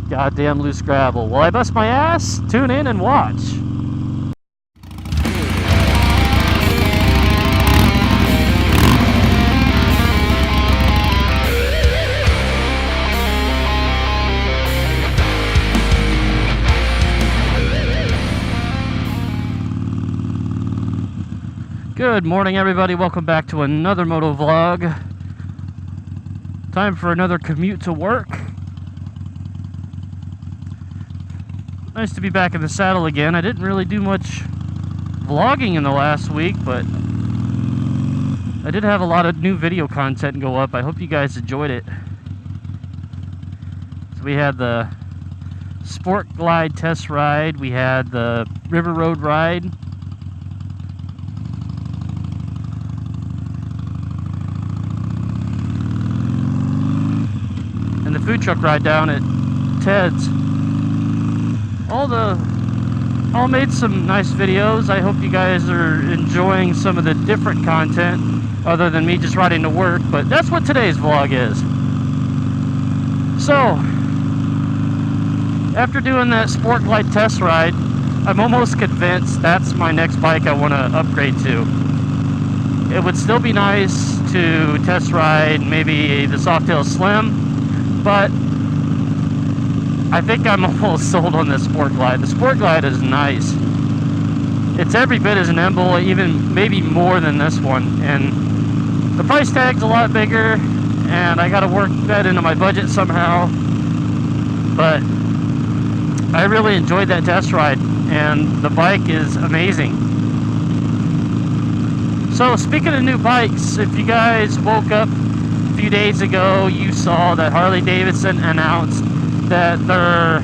Goddamn loose gravel. Will I bust my ass? Tune in and watch. Good morning, everybody. Welcome back to another moto vlog. Time for another commute to work. Nice to be back in the saddle again. I didn't really do much vlogging in the last week, but I did have a lot of new video content go up. I hope you guys enjoyed it. So we had the Sport Glide test ride. We had the River Road ride. And the food truck ride down at Ted's. All made some nice videos. I hope you guys are enjoying some of the different content other than me just riding to work, but that's what today's vlog is. So, after doing that Sport Glide test ride, I'm almost convinced that's my next bike I want to upgrade to. It would still be nice to test ride maybe the Softail Slim, but I think I'm almost sold on the Sport Glide. The Sport Glide is nice. It's every bit as nimble, even maybe more than this one. And the price tag's a lot bigger, and I gotta work that into my budget somehow. But I really enjoyed that test ride, and the bike is amazing. So speaking of new bikes, if you guys woke up a few days ago, you saw that Harley-Davidson announced that they're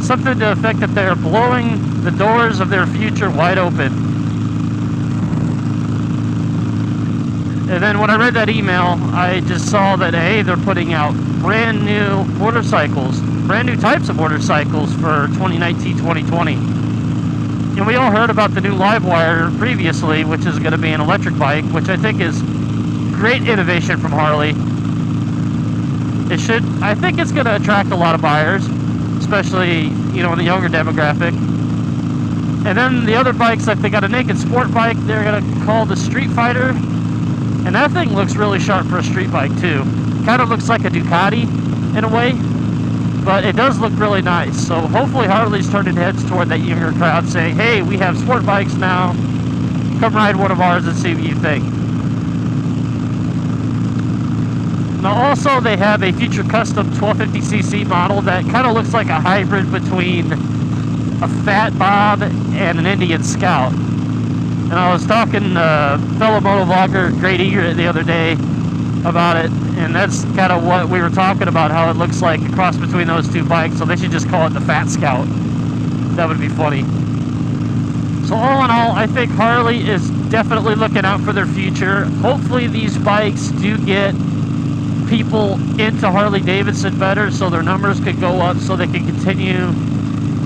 something to the effect that they're blowing the doors of their future wide open. And then when I read that email, I just saw that, hey, they're putting out brand new motorcycles, brand new types of motorcycles for 2019-2020. And we all heard about the new Livewire previously, which is going to be an electric bike, which I think is great innovation from Harley. I think it's going to attract a lot of buyers, especially, you know, in the younger demographic. And then the other bikes, like they got a naked sport bike they're going to call the Street Fighter. And that thing looks really sharp for a street bike too. Kind of looks like a Ducati in a way, but it does look really nice. So hopefully Harley's turning heads toward that younger crowd, saying, hey, we have sport bikes now. Come ride one of ours and see what you think. Now also they have a future custom 1250cc model that kind of looks like a hybrid between a Fat Bob and an Indian Scout. And I was talking to fellow motovlogger Great Egret the other day about it, and that's kind of what we were talking about, how it looks like a cross between those two bikes. So they should just call it the Fat Scout. That would be funny. So all in all, I think Harley is definitely looking out for their future. Hopefully these bikes do get people into Harley-Davidson better, so their numbers could go up, so they can continue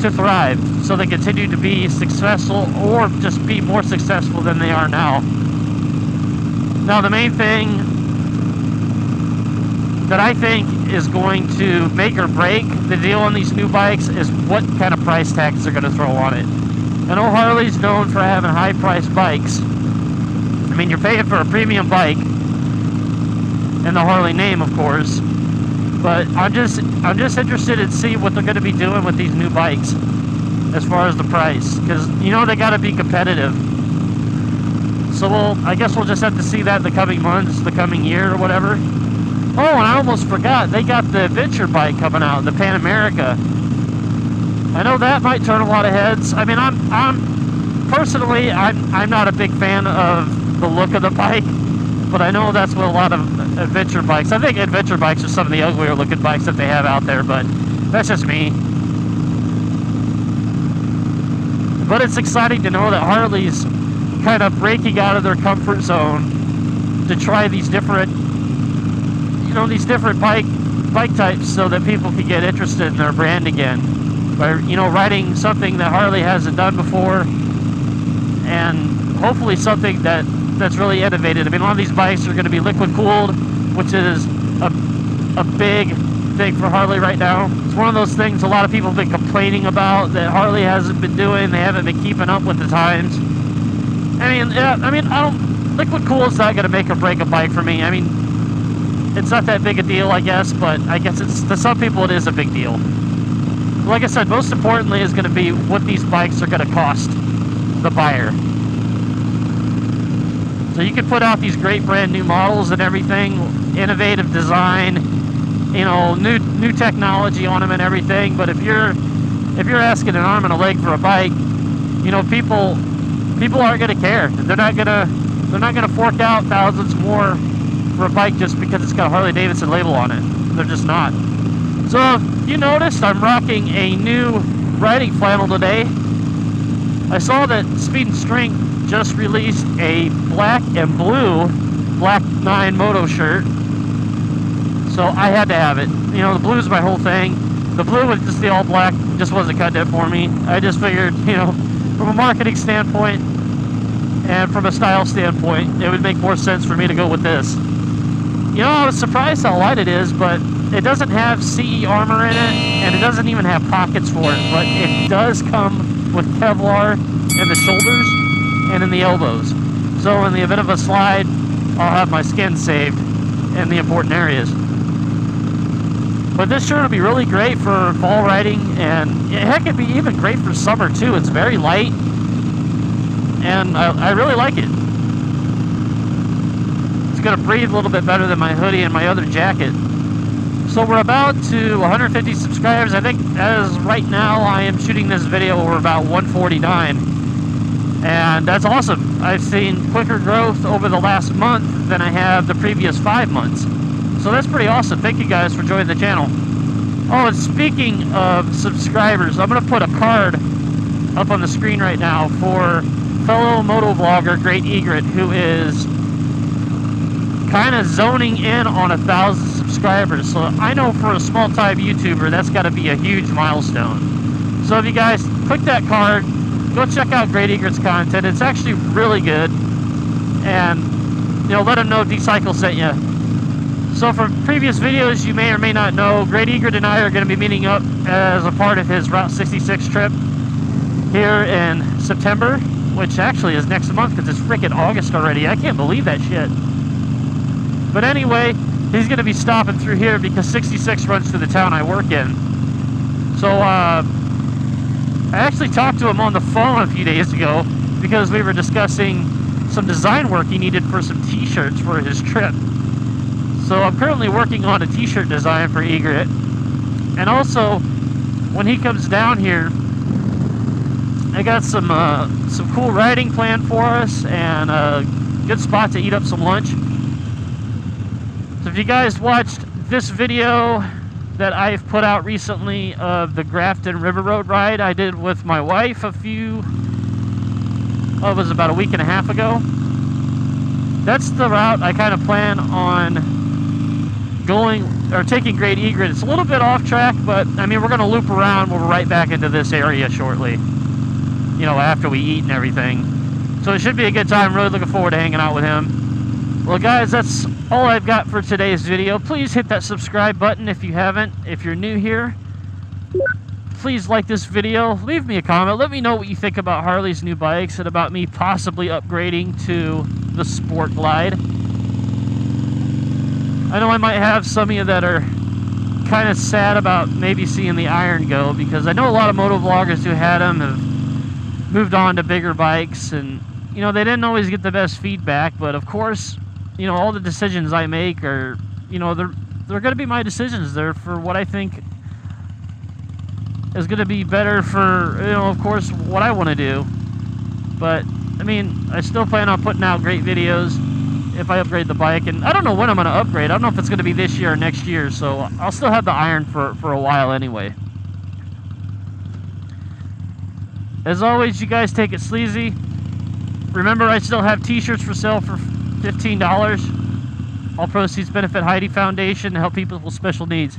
to thrive, so they continue to be successful, or just be more successful than they are now. Now the main thing that I think is going to make or break the deal on these new bikes is what kind of price tags they're going to throw on it. I know Harley's known for having high-priced bikes. I mean, you're paying for a premium bike, and the Harley name, of course, but I'm just interested in seeing what they're going to be doing with these new bikes as far as the price, because you know they got to be competitive. So I guess we'll just have to see that in the coming months, the coming year, or whatever. Oh, and I almost forgot, they got the adventure bike coming out, the Pan America. I know that might turn a lot of heads. I mean, I'm personally not a big fan of the look of the bike. But I know that's what a lot of adventure bikes, I think adventure bikes are some of the uglier looking bikes that they have out there, but that's just me. But it's exciting to know that Harley's kind of breaking out of their comfort zone to try these different, you know, these different bike types, so that people can get interested in their brand again. By, you know, riding something that Harley hasn't done before, and hopefully something that's really innovative. I mean, a lot of these bikes are going to be liquid cooled, which is a big thing for Harley right now. It's one of those things a lot of people have been complaining about that Harley hasn't been doing. They haven't been keeping up with the times. I don't... Liquid Cool is not going to make or break a bike for me. I mean, it's not that big a deal, I guess, but I guess it's, to some people it is a big deal. Like I said, most importantly is going to be what these bikes are going to cost the buyer. So you can put out these great brand new models and everything, innovative design, you know, new technology on them and everything, but if you're asking an arm and a leg for a bike, you know, people aren't going to care. They're not going to fork out thousands more for a bike just because it's got a Harley-Davidson label on it. They're just not. So if you noticed, I'm rocking a new riding flannel today. I saw that Speed and Strength just released a black and blue Black 9 Moto shirt. So I had to have it. You know, the blue is my whole thing. The blue was just the all black, just wasn't cutting it for me. I just figured, you know, from a marketing standpoint and from a style standpoint, it would make more sense for me to go with this. You know, I was surprised how light it is, but it doesn't have CE armor in it, and it doesn't even have pockets for it, but it does come with Kevlar in the shoulders and in the elbows. So in the event of a slide, I'll have my skin saved in the important areas. But this shirt will be really great for fall riding, and heck, it'd be even great for summer too. It's very light, and I really like it. It's going to breathe a little bit better than my hoodie and my other jacket. So we're about to 150 subscribers. I think as right now I am shooting this video, we're about 149. And that's awesome. I've seen quicker growth over the last month than I have the previous 5 months. So that's pretty awesome. Thank you guys for joining the channel. Oh, and speaking of subscribers, I'm going to put a card up on the screen right now for fellow motovlogger Great Egret, who is kind of zoning in on 1,000 subscribers. So I know for a small-time YouTuber, that's got to be a huge milestone. So if you guys click that card, go check out Great Egret's content. It's actually really good. And, you know, let him know D-Cycle sent you. So from previous videos, you may or may not know, Great Egret and I are going to be meeting up as a part of his Route 66 trip here in September, which actually is next month because it's freaking August already. I can't believe that shit. But anyway, he's going to be stopping through here because 66 runs through the town I work in. So I actually talked to him on the phone a few days ago because we were discussing some design work he needed for some t-shirts for his trip. So I'm currently working on a t-shirt design for Egret. And also, when he comes down here, I got some cool riding planned for us and a good spot to eat up some lunch. So if you guys watched this video that I've put out recently of the Grafton River Road ride I did with my wife it was about a week and a half ago. That's the route I kind of plan on going, or taking Great Egret. It's a little bit off track, but I mean, we're going to loop around. We'll right back into this area shortly, you know, after we eat and everything. So it should be a good time. Really looking forward to hanging out with him. Well guys, that's all I've got for today's video. Please hit that subscribe button if you haven't. If you're new here, please like this video, leave me a comment, let me know what you think about Harley's new bikes and about me possibly upgrading to the Sport Glide. I know I might have some of you that are kind of sad about maybe seeing the Iron go, because I know a lot of motovloggers who had them have moved on to bigger bikes, and you know, they didn't always get the best feedback, but of course, you know, all the decisions I make are, you know, they're going to be my decisions. They're for what I think is going to be better for, you know, of course, what I want to do. But I mean, I still plan on putting out great videos if I upgrade the bike, and I don't know when I'm going to upgrade. I don't know if it's going to be this year or next year, so I'll still have the Iron for a while anyway. As always, you guys take it sleazy. Remember, I still have t-shirts for sale for $15. All proceeds benefit Heidi Foundation to help people with special needs.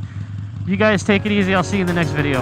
You guys take it easy. I'll see you in the next video.